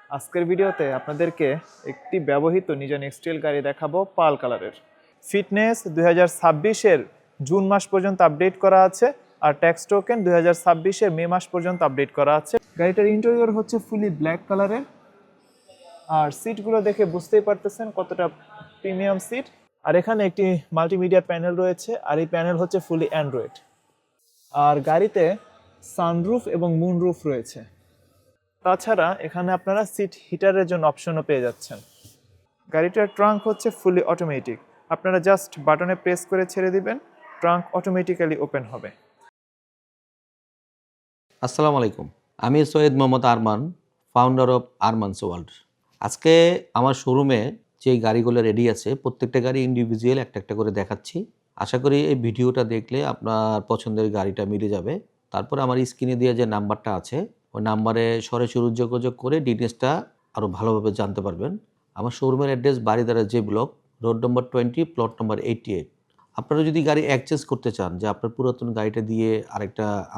আজকের ভিডিওতে আপনাদেরকে একটি ব্যবহৃত নিজান এক্সটেল গাড়ি দেখাবো পাল কালারের। ফিটনেস 2026-এর জুন মাস পর্যন্ত আপডেট করা আছে, আর ট্যাক্স টোকেন 2026-এর মে মাস পর্যন্ত আপডেট করা আছে। গাড়িটার ইন্টেরিয়র হচ্ছে ফুলি ব্ল্যাক কালারের, আর সিটগুলো দেখে বুঝতেই পারতেছেন কতটা প্রিমিয়াম সিট। আর এখানে একটি মাল্টিমিডিয়া প্যানেল রয়েছে, আর এই প্যানেল হচ্ছে ফুলি অ্যান্ড্রয়েড। আর গাড়িতে সানরুফ এবং মুনরুফ রয়েছে। তাছাড়া এখানে আপনারা সিট হিটারের জন্য অপশনও পেয়ে যাচ্ছেন। গাড়িটার ট্রাঙ্ক হচ্ছে ফুলি অটোমেটিক, আপনারা জাস্ট বাটনে প্রেস করে ছেড়ে দিবেন, ট্রাঙ্ক অটোমেটিক্যালি ওপেন হবে। আসসালামু আলাইকুম, আমি Syed Mohammad Arman, founder of Arman's world. আজকে আমার শোরুমে যে গাড়িগুলো রেডি আছে প্রত্যেকটা গাড়ি ইন্ডিভিজুয়াল একটা একটা করে দেখাচ্ছি। আশা করি এই ভিডিওটা দেখলে আপনার পছন্দের গাড়িটা মিলে যাবে। তারপর আমার স্ক্রিনে দিয়ে যে নাম্বারটা আছে ওই নাম্বারে সরাসরি যোগাযোগ করে ডিটেলসটা আরও ভালোভাবে জানতে পারবেন। আমার শোরুমের address Baridhara J block, road number 20, plot number 88। আপনারা যদি গাড়ি এক্সচেঞ্জ করতে চান, যে আপনার পুরাতন গাড়িটা দিয়ে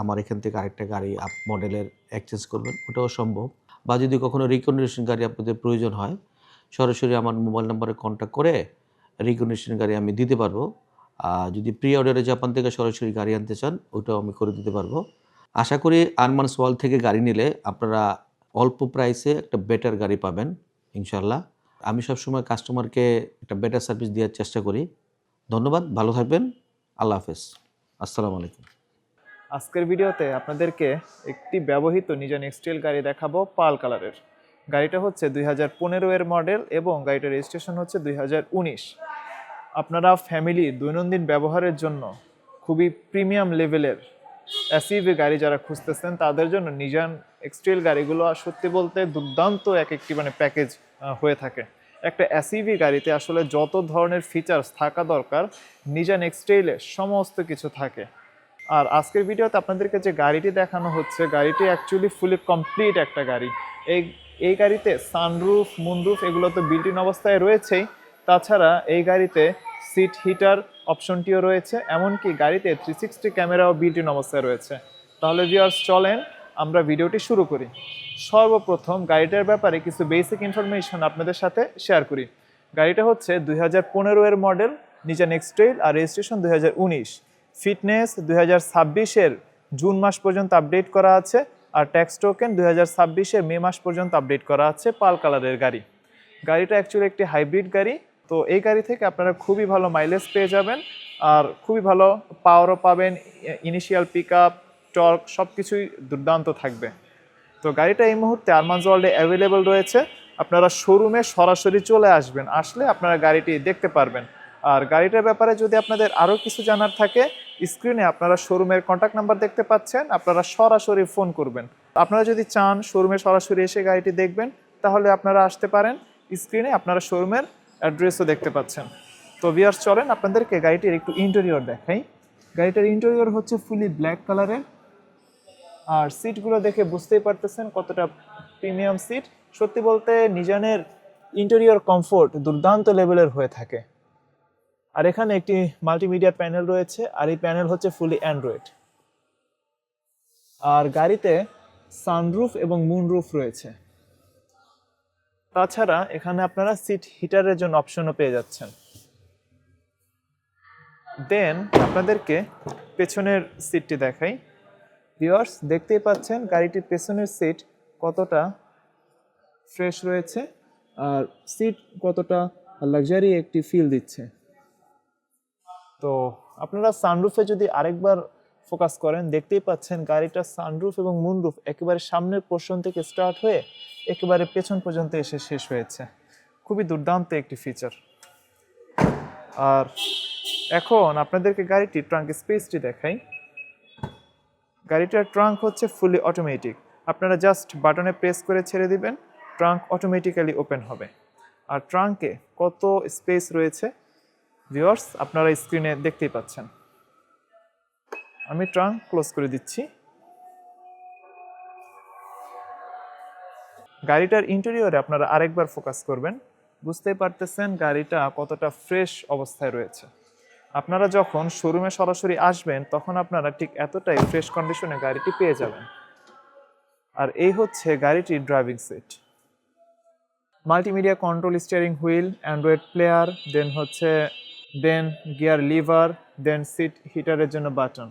আমার এখান থেকে আরেকটা গাড়ি আপ মডেলের এক্সচেঞ্জ করবেন, ওটাও সম্ভব। বা যদি কখনো রিকন্ডিশন গাড়ি আপনাদের প্রয়োজন হয়, সরাসরি আমার মোবাইল নাম্বারে কন্ট্যাক্ট করে রিকন্ডিশন গাড়ি আমি দিতে পারবো। আর যদি প্রি অর্ডারে জাপান থেকে সরাসরি গাড়ি আনতে চান, ওটাও আমি করে দিতে পারবো। আশা করি আরমানস ওয়ার্ল্ড থেকে গাড়ি নিলে আপনারা অল্প প্রাইসে একটা বেটার গাড়ি পাবেন ইনশাল্লাহ। আমি সবসময় কাস্টমারকে একটা বেটার সার্ভিস দেওয়ার চেষ্টা করি। ধন্যবাদ, ভালো থাকবেন, আল্লাহ হাফেজ, আসসালামু আলাইকুম। আজকের ভিডিওতে আপনাদেরকে একটি ব্যবহৃত নিজান এক্সটেল গাড়ি দেখাবো পাল কালারের। গাড়িটা হচ্ছে 2015-এর মডেল এবং গাড়িটার রেজিস্ট্রেশন হচ্ছে 2019। আপনারা ফ্যামিলির দৈনন্দিন ব্যবহারের জন্য খুবই প্রিমিয়াম লেভেলের এসইভি গাড়ি যারা খুঁজতেছেন তাদের জন্য নিজান এক্সটেল গাড়িগুলো সত্যি বলতে দুর্দান্ত একটি প্যাকেজ হয়ে থাকে। একটা এসইভি গাড়িতে আসলে যত ধরনের ফিচার্স থাকা দরকার নিজান এক্সটেইলে সমস্ত কিছু থাকে। আর আজকের ভিডিওতে আপনাদেরকে যে গাড়িটি দেখানো হচ্ছে, গাড়িটি অ্যাকচুয়ালি ফুলি কমপ্লিট একটা গাড়ি। এই গাড়িতে সানরুফ, মুনরুফ এগুলো তো বিল্ট ইন অবস্থায় রয়েছেই। তাছাড়া এই গাড়িতে সিট হিটার অপশনটিও রয়েছে, এমনকি গাড়িতে 360 ক্যামেরাও বিল্ট ইন অবস্থায় রয়েছে। তাহলে ভিউয়ার্স চলেন আমরা ভিডিওটি শুরু করি। সর্বপ্রথম গাড়িটার ব্যাপারে কিছু বেসিক ইনফরমেশন আপনাদের সাথে শেয়ার করি। গাড়িটা হচ্ছে 2015-এর মডেল, নিজান এক্সটেইল, আর রেজিস্ট্রেশন 2019। ফিটনেস 2026-এর জুন মাস পর্যন্ত আপডেট করা আছে, আর ট্যাক্স টোকেন 2026-এর মে মাস পর্যন্ত আপডেট করা আছে। পাল কালারের গাড়ি। গাড়িটা অ্যাকচুয়ালি একটি হাইব্রিড গাড়ি, তো এই গাড়ি থেকে আপনারা খুবই ভালো মাইলেজ পেয়ে যাবেন, আর খুবই ভালো পাওয়ারও পাবেন। ইনিশিয়াল পিক আপ, টর্ক সব কিছুই দুর্দান্ত থাকবে। তো গাড়িটা এই মুহূর্তে আরমানস ওয়ার্ল্ডে অ্যাভেলেবল রয়েছে। আপনারা শোরুমে সরাসরি চলে আসবেন, আসলে আপনারা গাড়িটি দেখতে পারবেন। আর গাড়িটার ব্যাপারে যদি আপনাদের আরও কিছু জানার থাকে, স্ক্রিনে আপনারা শোরুমের কন্ট্যাক্ট নাম্বার দেখতে পাচ্ছেন, আপনারা সরাসরি ফোন করবেন। আপনারা যদি চান শোরুমে সরাসরি এসে গাড়িটি দেখবেন, তাহলে আপনারা আসতে পারেন। স্ক্রিনে আপনারা শোরুমের অ্যাড্রেসও দেখতে পাচ্ছেন। তো ভিউয়ার্স চলেন আপনাদেরকে গাড়িটির একটু ইন্টেরিয়র দেখাই। গাড়িটার ইন্টেরিয়র হচ্ছে ফুলি ব্ল্যাক কালারের, আর সিটগুলো দেখে বুঝতেই পারতেছেন কতটা প্রিমিয়াম সিট। সত্যি বলতে নিজানের ইন্টেরিয়র কমফোর্ট দুর্দান্ত লেভেলের হয়ে থাকে। আর এখানে একটি মাল্টিমিডিয়া প্যানেল রয়েছে, আর এই প্যানেল হচ্ছে ফুলি অ্যান্ড্রয়েড। আর গাড়িতে সানরুফ এবং মুনরুফ রয়েছে। তাছাড়া এখানে আপনারা সিট হিটারের জন্য অপশনও পেয়ে যাচ্ছেন। দেন আপনাদেরকে পেছনের সিটটি দেখাই। ভিউয়ার্স দেখতেই পাচ্ছেন গাড়িটির পেছনের সিট কতটা ফ্রেশ রয়েছে, আর সিট কতটা লাক্সারি একটি ফিল দিচ্ছে। তো আপনারা সানরুফে যদি আরেকবার ফোকাস করেন, দেখতেই পাচ্ছেন গাড়িটার সানরুফ এবং মুনরুফ একেবারে সামনের পোর্শন থেকে স্টার্ট হয়ে একেবারে পেছন পর্যন্ত এসে শেষ হয়েছে। খুবই দুর্দান্ত একটি ফিচার। আর এখন আপনাদেরকে গাড়িটির ট্রাঙ্ক স্পেসটি দেখাই। গাড়িটার ট্রাঙ্ক হচ্ছে ফুলি অটোমেটিক, আপনারা জাস্ট বাটনে প্রেস করে ছেড়ে দিবেন, ট্রাঙ্ক অটোমেটিক্যালি ওপেন হবে। আর ট্রাঙ্কে কত স্পেস রয়েছে ভিউয়ার্স আপনারা স্ক্রিনে দেখতেই পাচ্ছেন। আমি ট্রাঙ্ক ক্লোজ করে দিচ্ছি। গাড়িটার ইন্টেরিয়রে আপনারা আরেকবার ফোকাস করবেন, বুঝতেই পারতেছেন গাড়িটা কতটা ফ্রেশ অবস্থায় রয়েছে। আপনারা যখন শোরুমে সরাসরি আসবেন তখন আপনারা ঠিক এতটাই ফ্রেশ কন্ডিশনে গাড়িটি পেয়ে যাবেন। আর এই হচ্ছে গাড়িটির driving seat. Multimedia control, steering wheel, android player, then gear lever, then seat হিটারের জন্য বাটন।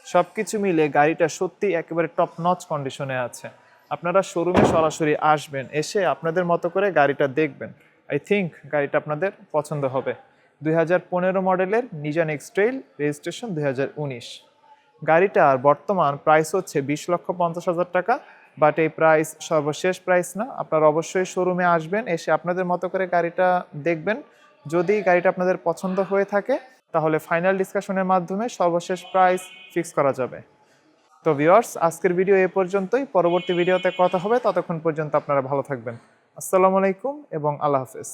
সব কিছু মিলে গাড়িটা সত্যি একেবারে টপ নচ কন্ডিশনে আছে। আপনারা শোরুমে সরাসরি আসবেন, এসে আপনাদের মতো করে গাড়িটা দেখবেন। আই থিঙ্ক গাড়িটা আপনাদের পছন্দ হবে। 2015 মডেলের নিজান এক্সট্রেইল, রেজিস্ট্রেশন 2019। গাড়িটার বর্তমান প্রাইস হচ্ছে 20,50,000 টাকা। বাট এই প্রাইস সর্বশেষ প্রাইস না, আপনারা অবশ্যই শোরুমে আসবেন, এসে আপনাদের মতো করে গাড়িটা দেখবেন। যদি গাড়িটা আপনাদের পছন্দ হয়ে থাকে তাহলে ফাইনাল ডিসকাশনের মাধ্যমে সর্বশেষ প্রাইস ফিক্স করা যাবে। তো ভিউয়ার্স, আজকের ভিডিও এ পর্যন্তই। পরবর্তী ভিডিওতে কথা হবে, ততক্ষণ পর্যন্ত আপনারা ভালো থাকবেন। আসসালামু আলাইকুম এবং আল্লাহ হাফেজ।